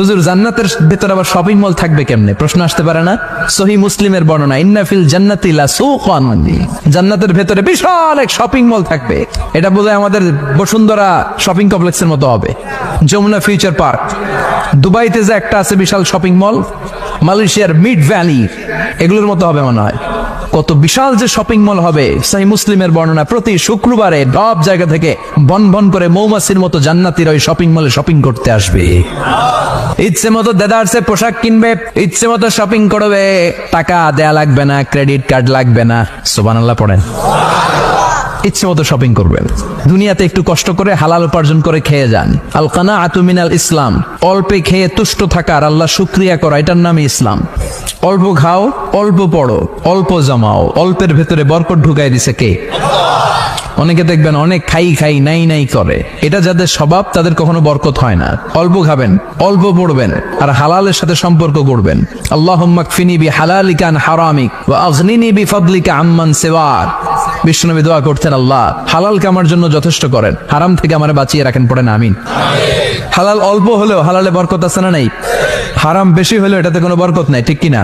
হুজুর জান্নাতের ভেতর আবার শপিং মল থাকবে কেমনে? প্রশ্ন আসতে পারে না? সহিহ মুসলিমের বর্ণনা, ইন্না ফিল জান্নাতি লাসুকান, জান্নাতের ভেতরে বিশাল এক শপিং মল থাকবে। এটা বোধহয় আমাদের বসুন্ধরা শপিং কমপ্লেক্সের মতো হবে, যমুনা ফিউচার পার্ক। দুবাইতে যে একটা আছে বিশাল শপিং মল, মালয়েশিয়ার মিড ভ্যালি, এগুলোর মতো হবে মনে হয়। কত বিশাল যে শপিং মল হবে। সহিহ মুসলিমের বর্ণনা, প্রতি শুক্রবারে সব জায়গা থেকে বন বন করে মৌমাছির মতো জান্নাতীরা ওই শপিং মলে শপিং করতে আসবে। ইচ্ছে মতো দেদারসে পোশাক কিনবে, ইচ্ছে মতো শপিং করবে, টাকা দেয়া লাগবে না, ক্রেডিট কার্ড লাগবে না। সুবহানাল্লাহ পড়েন। ইচ্ছে মতো শপিং করবেন। দুনিয়াতে একটু কষ্ট করে হালাল উপার্জন করে খেয়ে যান। আল কানাআতু মিনাল ইসলাম, অল্পে খেয়ে তুষ্ট থাকা আর আল্লাহ শুকরিয়া করা, এটার নামই ইসলাম। অল্প খাও, অল্প পড়ো, অল্প জমাও, অল্পের ভেতরে বরকত ঢুকাই দিছে কে? অনেকে দেখবেন অনেক খাই খাই নাই নাই করে, এটা যাদের স্বভাব তাদের কখনো বরকত হয় না। অল্প খাবেন, অল্প পড়বেন, আর হালালের সাথে সম্পর্ক করবেন। আল্লাহুম্মা কফিনি বিহালালিকা আন হারামিক ওয়া আগনিনি বিফাদলিকা আম্মান সিওয়াক। বিষ্ণুনবী দোয়া করতেন, আল্লাহ হালালকে আমার জন্য যথেষ্ট করেন, হারাম থেকে আমারে বাঁচিয়ে রাখেন। পড়েন আমিন। হালাল অল্প হলেও হালালে বরকত আছে না নাই? হারাম বেশি হলেও এটাতে কোনো বরকত নাই, ঠিক কিনা?